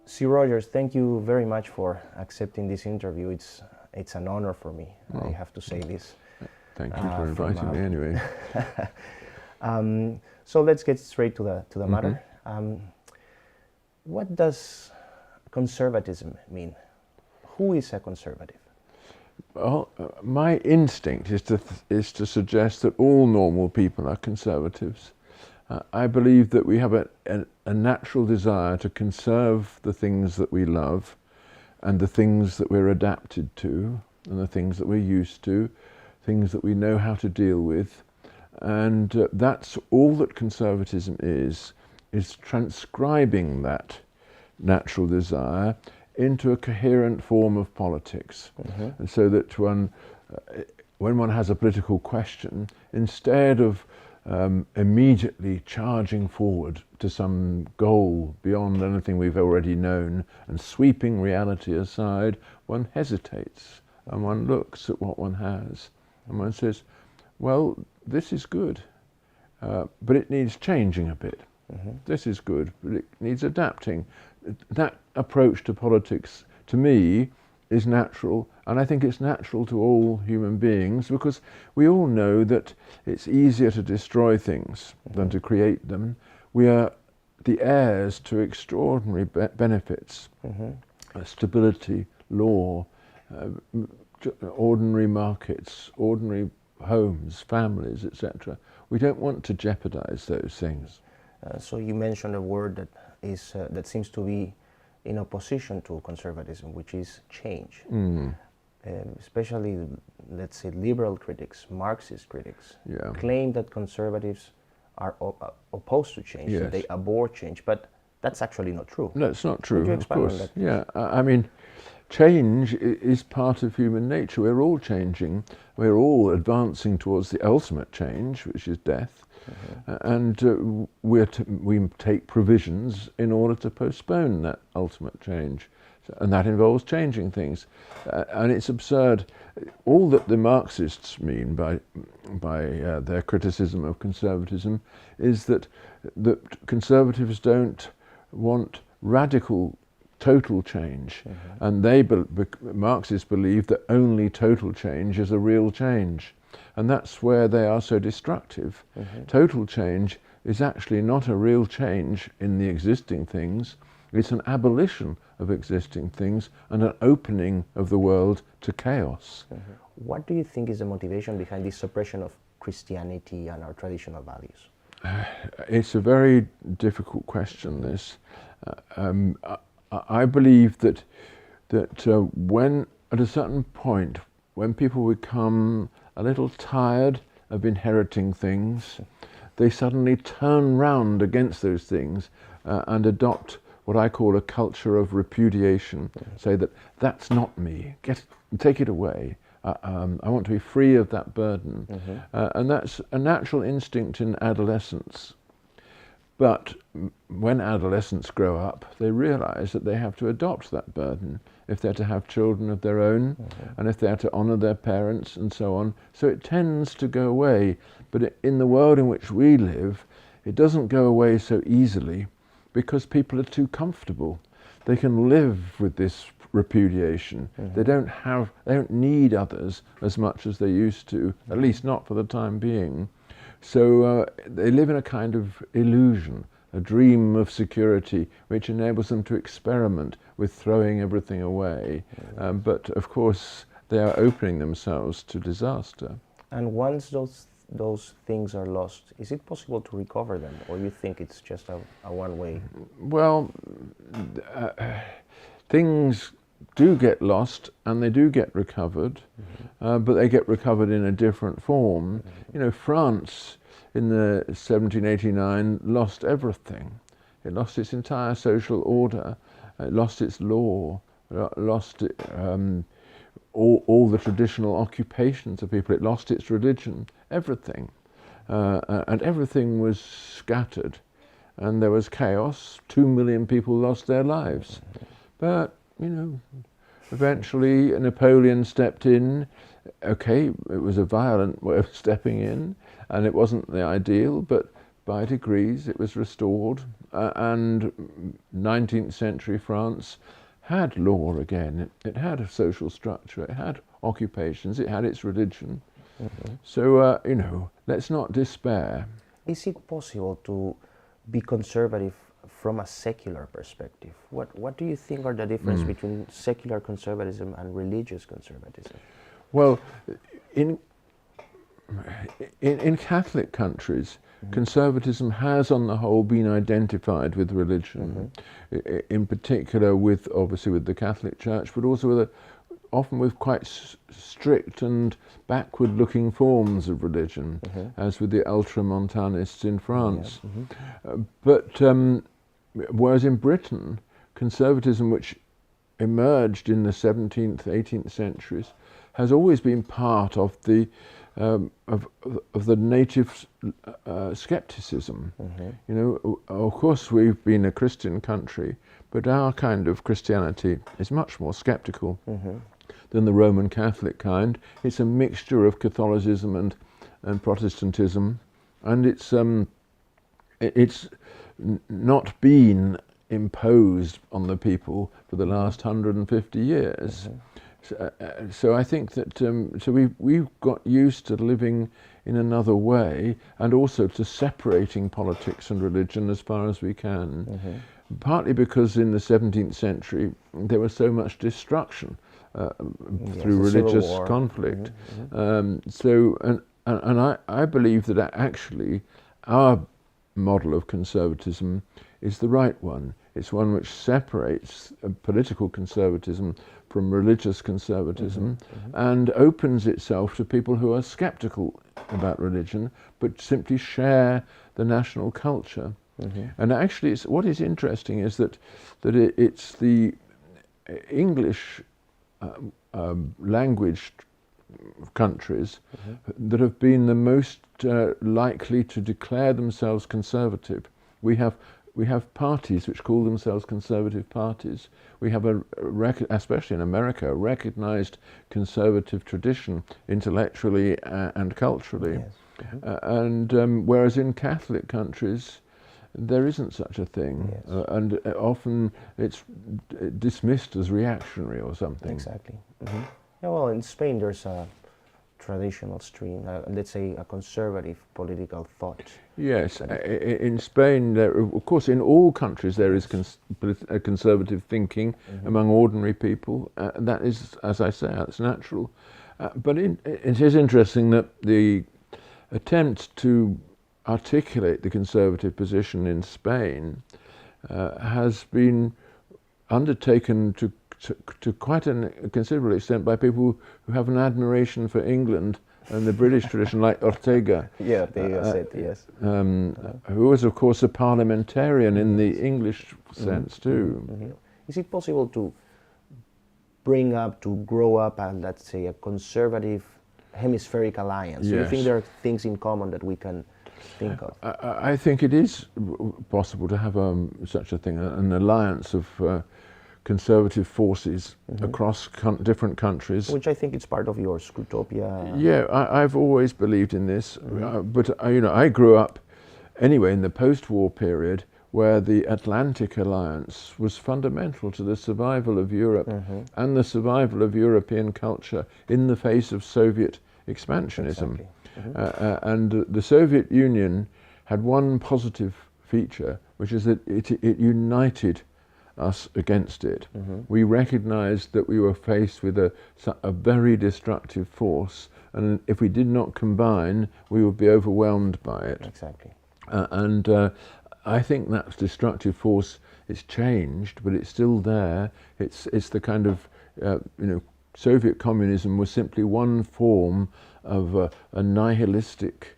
Sir Roger, thank you very much for accepting this interview. It's an honor for me. I have to say this. Thank you for inviting me anyway. So let's get straight to the matter. What does conservatism mean? Who is a conservative? Well, my instinct is to suggest that all normal people are conservatives. I believe that we have a natural desire to conserve the things that we love and the things that we're adapted to and the things that we're used to, things that we know how to deal with. And that's all that conservatism is transcribing that natural desire into a coherent form of politics. And so that when one has a political question, instead of immediately charging forward to some goal beyond anything we've already known and sweeping reality aside, one hesitates and one looks at what one has and one says, well, this is good, but it needs changing a bit. This is good, but it needs adapting. That approach to politics, to me, is natural, and I think it's natural to all human beings, because we all know that it's easier to destroy things than to create them. We are the heirs to extraordinary benefits, stability, law, ordinary markets, ordinary homes, families, etc. We don't want to jeopardize those things. So you mentioned a word that seems to be in opposition to conservatism, which is change. Especially, let's say, liberal critics, Marxist critics, claim that conservatives are opposed to change, that they abhor change, but that's actually not true. No, it's not true, Could you of expand on course. that? Yeah, I mean, change is part of human nature. We're all changing. We're all advancing towards the ultimate change, which is death. And we take provisions in order to postpone that ultimate change. And that involves changing things. And it's absurd. All that the Marxists mean by their criticism of conservatism is that conservatives don't want radical total change, and Marxists believe that only total change is a real change, and that's where they are so destructive. Total change is actually not a real change in the existing things. It's an abolition of existing things and an opening of the world to chaos. What do you think is the motivation behind this suppression of Christianity and our traditional values? It's a very difficult question, this. I believe that when, at a certain point, when people become a little tired of inheriting things, they suddenly turn round against those things and adopt what I call a culture of repudiation. Say that that's not me, take it away. I want to be free of that burden. And that's a natural instinct in adolescence. But when adolescents grow up, they realize that they have to adopt that burden if they're to have children of their own, and if they're to honor their parents and so on. So it tends to go away. But in the world in which we live, it doesn't go away so easily because people are too comfortable. They can live with this repudiation. They don't need others as much as they used to, at least not for the time being. So they live in a kind of illusion, a dream of security, which enables them to experiment with throwing everything away. But of course, they are opening themselves to disaster. And once those things are lost, is it possible to recover them, or you think it's just a one-way? Well, things do get lost and they do get recovered, but they get recovered in a different form. You know, France in the 1789 lost everything. It lost its entire social order, it lost its law, lost all the traditional occupations of people, it lost its religion, everything. And everything was scattered and there was chaos. 2 million people lost their lives. But you know, eventually Napoleon stepped in. Okay, it was a violent way of stepping in, and it wasn't the ideal, but by degrees it was restored, and 19th century France had law again. It had a social structure, it had occupations, it had its religion. So, you know, let's not despair. Is it possible to be conservative from a secular perspective? What do you think are the difference between secular conservatism and religious conservatism? Well, in Catholic countries, conservatism has on the whole been identified with religion, in particular with, obviously, with the Catholic Church, but also with often with quite strict and backward-looking forms of religion, as with the ultramontanists in France. But whereas in Britain, conservatism, which emerged in the 17th, 18th centuries, has always been part of the native skepticism. You know, of course, we've been a Christian country, but our kind of Christianity is much more skeptical than the Roman Catholic kind. It's a mixture of Catholicism and Protestantism, and it's not been imposed on the people for the last 150 years. So I think that we've got used to living in another way, and also to separating politics and religion as far as we can. Partly because in the 17th century there was so much destruction through religious conflict. I believe that actually our model of conservatism is the right one. It's one which separates political conservatism from religious conservatism and opens itself to people who are skeptical about religion but simply share the national culture. And actually, what is interesting is that it's the English language countries that have been the most likely to declare themselves conservative. We have parties which call themselves conservative parties. We have especially in America, a recognized conservative tradition intellectually and culturally. Whereas in Catholic countries, there isn't such a thing, and often it's dismissed as reactionary or something. Exactly. Yeah, well, in Spain there's a traditional stream, let's say a conservative political thought. Yes, in Spain, of course, in all countries there is conservative thinking among ordinary people. That is, as I say, that's natural. But it is interesting that the attempt to articulate the conservative position in Spain has been undertaken to quite a considerable extent by people who have an admiration for England and the British tradition, like Ortega. Yeah, Ortega said, yes. Who was, of course, a parliamentarian in the English sense too. Is it possible to grow up and, let's say, a conservative hemispheric alliance? Yes. Do you think there are things in common that we can think of? I think it is possible to have such a thing, an alliance of conservative forces across different countries. Which I think it's part of your Scrutopia. Yeah, I've always believed in this, but you know, I grew up anyway in the post-war period where the Atlantic Alliance was fundamental to the survival of Europe and the survival of European culture in the face of Soviet expansionism. And the Soviet Union had one positive feature, which is that it united us against it. We recognized that we were faced with a very destructive force, and if we did not combine, we would be overwhelmed by it. Exactly. I think that destructive force is changed, but it's still there. It's the kind of Soviet communism was simply one form of a nihilistic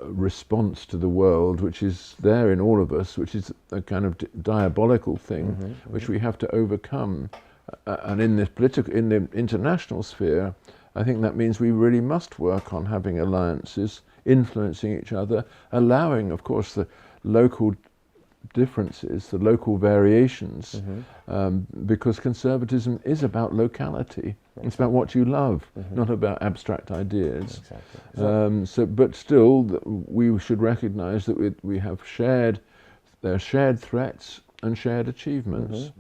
response to the world, which is there in all of us, which is a kind of diabolical thing, which we have to overcome. And in the international sphere, I think that means we really must work on having alliances, influencing each other, allowing, of course, the local differences, the local variations, because conservatism is about locality. It's about what you love, not about abstract ideas. Exactly. But still, we should recognize that we have there are shared threats and shared achievements.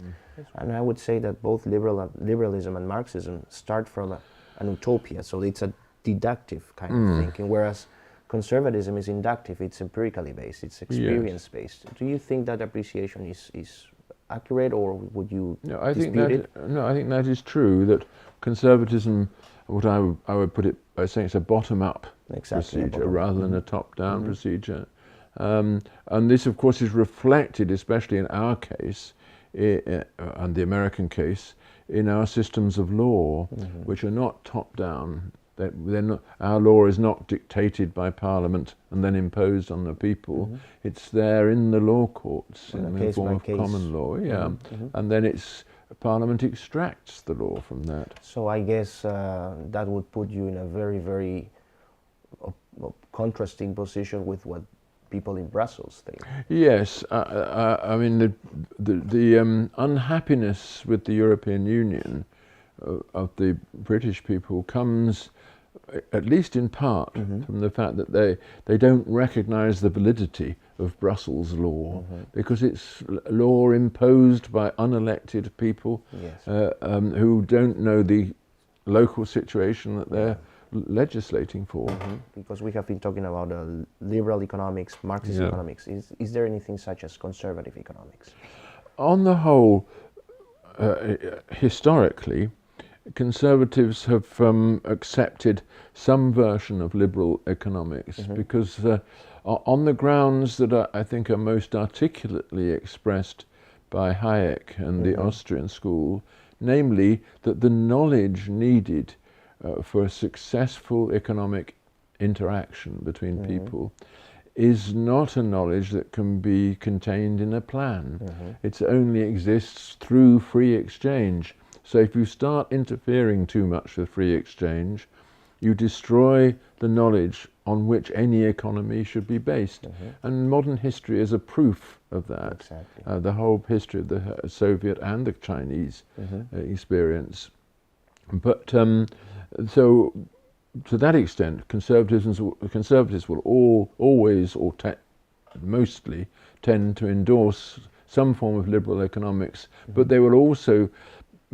And I would say that both liberalism and Marxism start from an utopia, so it's a deductive kind of thinking, whereas conservatism is inductive, it's empirically based, it's experience based. Do you think that appreciation is accurate, or would you dispute it? No, I think that is true, that conservatism, what I would put it by saying it's a bottom-up procedure rather than a top-down procedure. And this, of course, is reflected, especially in our case, and the American case, in our systems of law, which are not top-down. Our law is not dictated by Parliament and then imposed on the people. It's there in the law courts in the form of common law, and then Parliament extracts the law from that. So I guess that would put you in a very, very contrasting position with what people in Brussels think. Yes, I mean the unhappiness with the European Union of the British people comes, at least in part, from the fact that they don't recognise the validity of Brussels law, because it's law imposed by unelected people who don't know the local situation that they're legislating for. Because we have been talking about liberal economics, Marxist economics. Is there anything such as conservative economics? On the whole, historically, conservatives have accepted some version of liberal economics because on the grounds that I think are most articulately expressed by Hayek and the Austrian school, namely that the knowledge needed for a successful economic interaction between people is not a knowledge that can be contained in a plan. It only exists through free exchange. So if you start interfering too much with free exchange, you destroy the knowledge on which any economy should be based. And modern history is a proof of that. The whole history of the Soviet and the Chinese experience. But so to that extent, conservatives will always or mostly tend to endorse some form of liberal economics, but they will also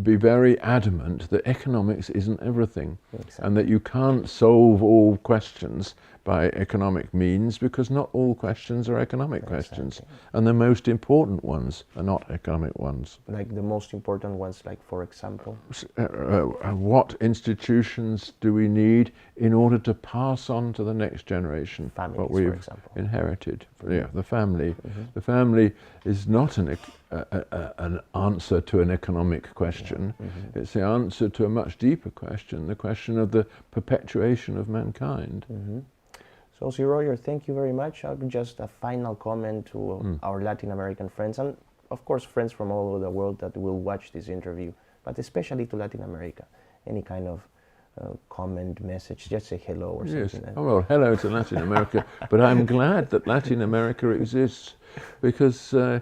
be very adamant that economics isn't everything, and that you can't solve all questions by economic means, because not all questions are economic questions, and the most important ones are not economic ones. Like the most important ones, like for example? What institutions do we need in order to pass on to the next generation what we've inherited? The family. The family is not an answer to an economic question. It's the answer to a much deeper question, the question of the perpetuation of mankind. So, Sir Roger, thank you very much. Just a final comment to our Latin American friends, and of course friends from all over the world that will watch this interview, but especially to Latin America. Any kind of comment, message, just say hello or something. Yes. Oh, well, hello to Latin America, but I'm glad that Latin America exists, because you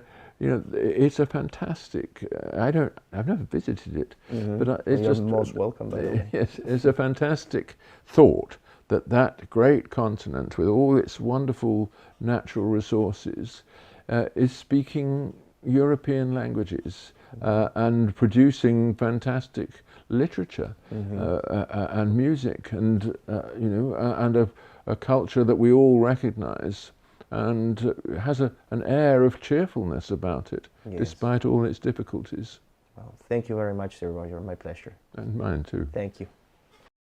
know, it's a fantastic. I've never visited it, but it's You're just most welcome. By the way. Yes, it's a fantastic thought that great continent with all its wonderful natural resources is speaking European languages and producing fantastic literature and music, and you know, and a culture that we all recognise, and has an air of cheerfulness about it, despite all its difficulties. Well, thank you very much, Sir Roger. My pleasure. And mine too. Thank you.